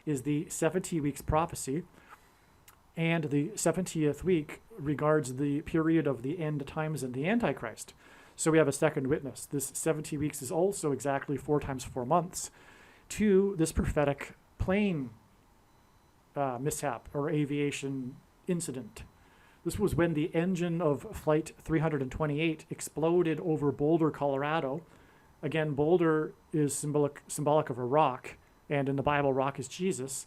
is the 70 weeks prophecy, and the 70th week regards the period of the end times and the Antichrist. So we have a second witness. This 70 weeks is also exactly 4 times 4 months to this prophetic plane mishap or aviation incident. This was when the engine of Flight 328 exploded over Boulder, Colorado. Again, Boulder is symbolic of a rock, and in the Bible, rock is Jesus.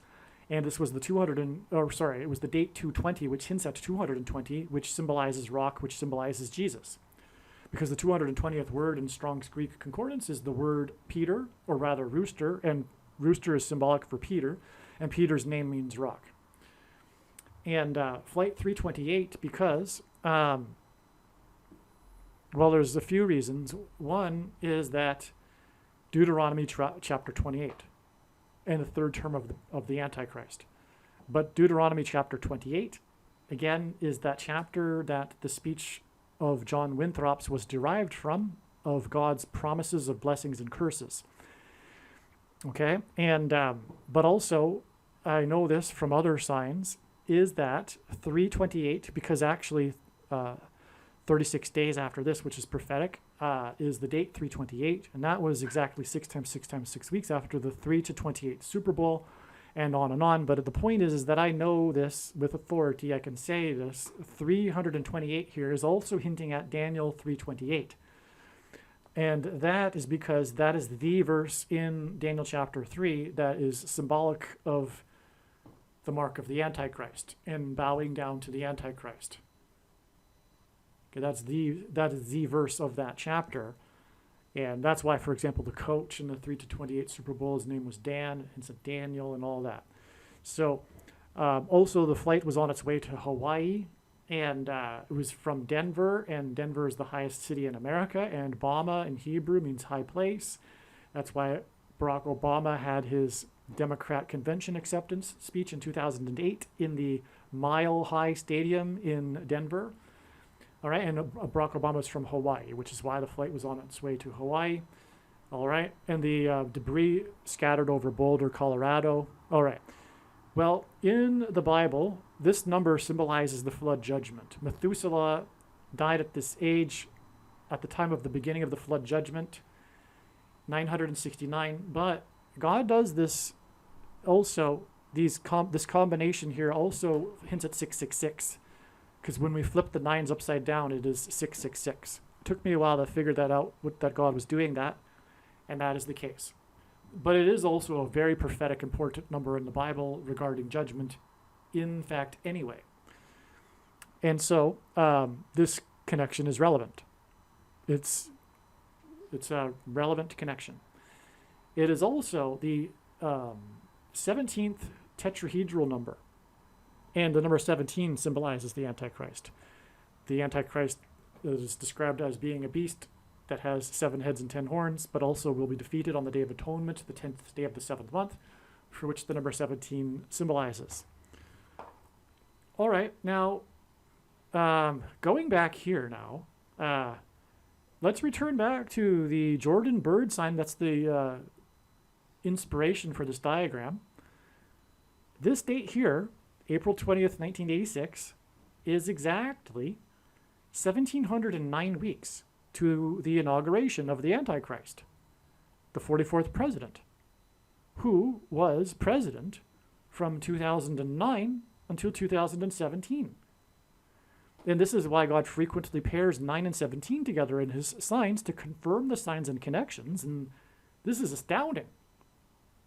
And this was the it was the date 220, which hints at 220, which symbolizes rock, which symbolizes Jesus. Because the 220th word in Strong's Greek Concordance is the word Peter, or rather rooster, and rooster is symbolic for Peter, and Peter's name means rock. And Flight 328, because, there's a few reasons. One is that Deuteronomy chapter 28, and the third term of the Antichrist. But Deuteronomy chapter 28, again, is that chapter that the speech of John Winthrop's was derived from, of God's promises of blessings and curses. Okay, and but also, I know this from other signs, is that 328, because actually 36 days after this, which is prophetic, is the date 328, and that was exactly 6 times 6 times 6 weeks after the 3-28 Super Bowl, and on and on. But the point is that I know this with authority. I can say this. 328 here is also hinting at Daniel 3:28. And that is because that is the verse in Daniel chapter 3 that is symbolic of the mark of the Antichrist and bowing down to the Antichrist. Okay, that is the verse of that chapter. And that's why, for example, the coach in the 3-28 Super Bowl, his name was Dan, and said Daniel and all that. So also the flight was on its way to Hawaii, and it was from Denver, and Denver is the highest city in America, and Bama in Hebrew means high place. That's why Barack Obama had his Democrat convention acceptance speech in 2008 in the Mile High Stadium in Denver. All right, and Barack Obama is from Hawaii, which is why the flight was on its way to Hawaii. All right, and the debris scattered over Boulder, Colorado. All right. Well, in the Bible, this number symbolizes the flood judgment. Methuselah died at this age at the time of the beginning of the flood judgment, 969. But God does this also, this combination here also hints at 666. Because when we flip the nines upside down, it is 666. It took me a while to figure that out, that God was doing that, and that is the case. But it is also a very prophetic, important number in the Bible regarding judgment, in fact, anyway. And so this connection is relevant. It's a relevant connection. It is also the 17th tetrahedral number. And the number 17 symbolizes the Antichrist. The Antichrist is described as being a beast that has 7 heads and 10 horns, but also will be defeated on the Day of Atonement, the 10th day of the 7th month, for which the number 17 symbolizes. All right, now, going back here now, let's return back to the Jordan bird sign. That's the inspiration for this diagram. This date here, April 20th, 1986, is exactly 1,709 weeks to the inauguration of the Antichrist, the 44th president, who was president from 2009 until 2017. And this is why God frequently pairs 9 and 17 together in his signs to confirm the signs and connections. And this is astounding,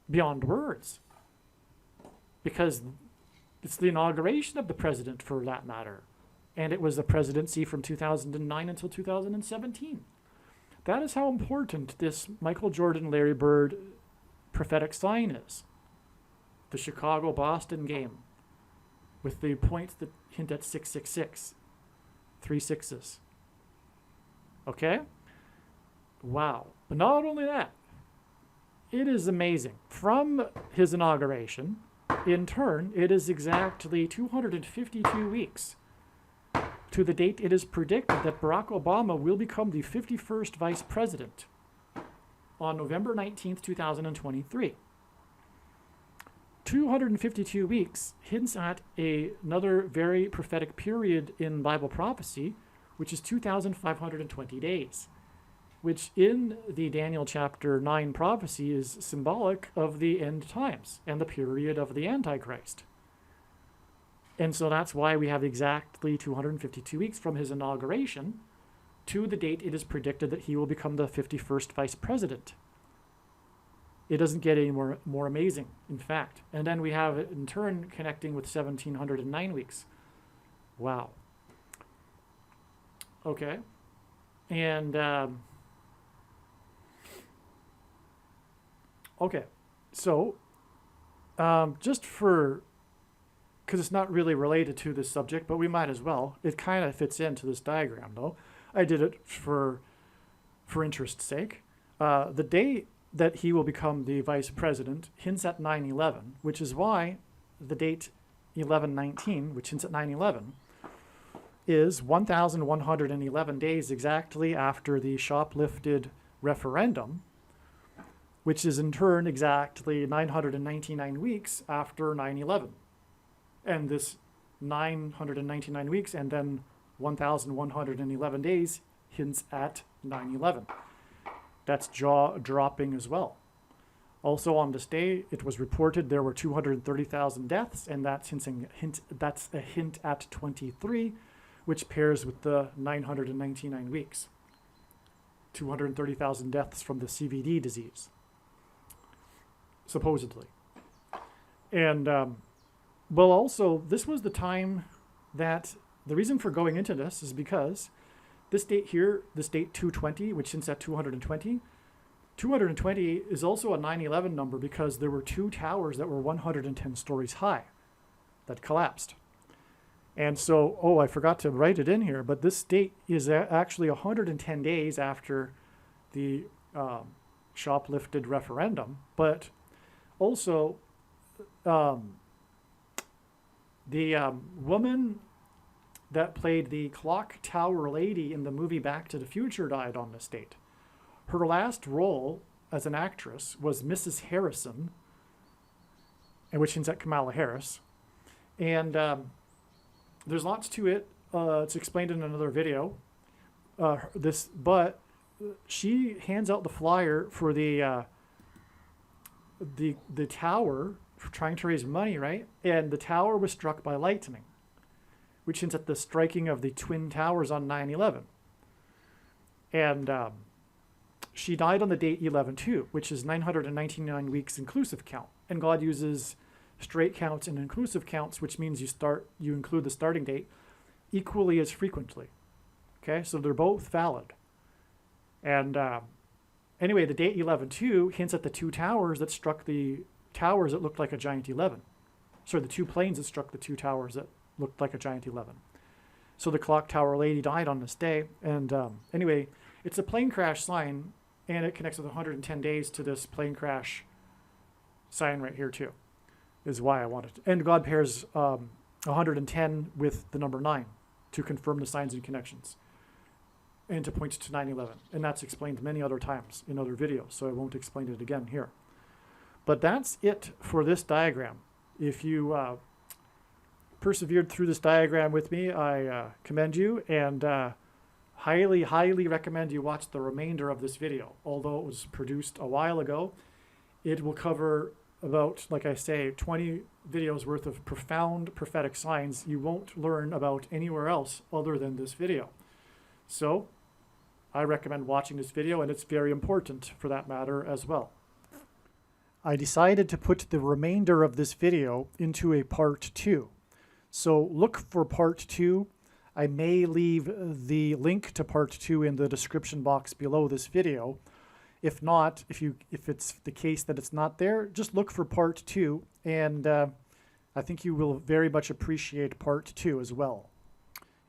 beyond words, because it's the inauguration of the president, for that matter. And it was the presidency from 2009 until 2017. That is how important this Michael Jordan, Larry Bird prophetic sign is. The Chicago-Boston game, with the points that hint at 666. 3 sixes. Okay? Wow. But not only that, it is amazing. From his inauguration, in turn, it is exactly 252 weeks to the date it is predicted that Barack Obama will become the 51st vice president on November 19th, 2023. 252 weeks hints at another very prophetic period in Bible prophecy, which is 2,520 days. which in the Daniel chapter 9 prophecy is symbolic of the end times and the period of the Antichrist. And so that's why we have exactly 252 weeks from his inauguration to the date it is predicted that he will become the 51st vice president. It doesn't get any more amazing, in fact. And then we have it in turn connecting with 1709 weeks. Wow. Okay. And, okay. So, just for, because it's not really related to this subject, but we might as well. It kind of fits into this diagram, though. I did it for interest's sake. The day that he will become the vice president hints at 9/11, which is why the date 11/19, which hints at 9/11, is 1,111 days exactly after the shoplifted referendum, which is in turn exactly 999 weeks after 9/11. And this 999 weeks and then 1,111 days hints at 9/11. That's jaw-dropping as well. Also on this day, it was reported there were 230,000 deaths, and that's a hint at 23, which pairs with the 999 weeks. 230,000 deaths from the CVD disease, supposedly. And, well, also, this was the time that, the reason for going into this is because this date here, this date 220, which hints at 220, 220 is also a 9/11 number because there were two towers that were 110 stories high that collapsed. And so, I forgot to write it in here, but this date is actually 110 days after the shoplifted referendum. But also, the woman that played the clock tower lady in the movie Back to the Future died on this date. Her last role as an actress was Mrs. Harrison, which hints at Kamala Harris. And there's lots to it. It's explained in another video. But she hands out the flyer for the tower, for trying to raise money, right? And the tower was struck by lightning, which hints at the striking of the Twin Towers on 9/11. And she died on the date 11/2, which is 999 weeks inclusive count. And God uses straight counts and inclusive counts, which means you include the starting date equally as frequently. Okay, so they're both valid. And anyway, the date 11/2 hints at the two towers that struck the towers that looked like a giant 11. Sorry, the two planes that struck the two towers that looked like a giant 11. So the clock tower lady died on this day. And anyway, it's a plane crash sign, and it connects with 110 days to this plane crash sign right here too, is why I wanted to. And God pairs 110 with the number 9 to confirm the signs and connections and to point to 9/11. And that's explained many other times in other videos, so I won't explain it again here. But that's it for this diagram. If you persevered through this diagram with me, I commend you, and highly, highly recommend you watch the remainder of this video. Although it was produced a while ago, it will cover about, like I say, 20 videos worth of profound prophetic signs you won't learn about anywhere else other than this video. So I recommend watching this video, and it's very important for that matter as well. I decided to put the remainder of this video into a part 2. So look for part 2. I may leave the link to part 2 in the description box below this video. If not, if it's the case that it's not there, just look for part 2, and I think you will very much appreciate part 2 as well.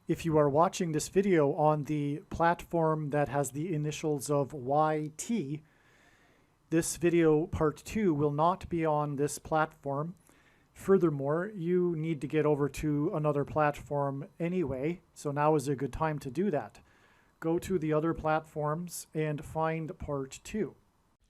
If you are watching this video on the platform that has the initials of YT, this video part 2 will not be on this platform. Furthermore, you need to get over to another platform anyway, so now is a good time to do that. Go to the other platforms and find part 2.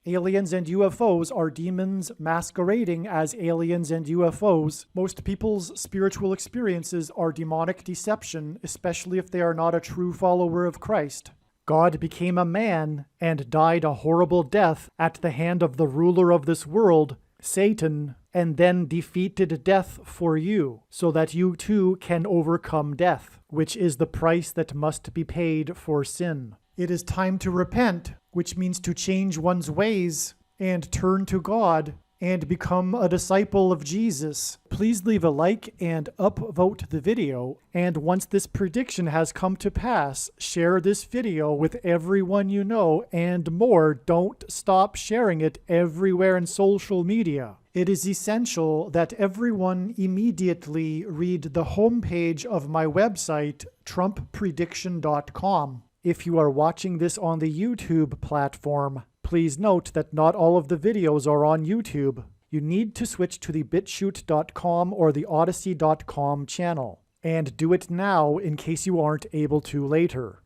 Aliens and UFOs are demons masquerading as aliens and UFOs. Most people's spiritual experiences are demonic deception, especially if they are not a true follower of Christ. God became a man and died a horrible death at the hand of the ruler of this world, Satan, and then defeated death for you, so that you too can overcome death, which is the price that must be paid for sin. It is time to repent, which means to change one's ways and turn to God and become a disciple of Jesus. Please leave a like and upvote the video. And once this prediction has come to pass, share this video with everyone you know, and more. Don't stop sharing it everywhere in social media. It is essential that everyone immediately read the homepage of my website, TrumpPrediction.com. If you are watching this on the YouTube platform, please note that not all of the videos are on YouTube. You need to switch to the BitChute.com or the Odyssey.com channel. And do it now in case you aren't able to later.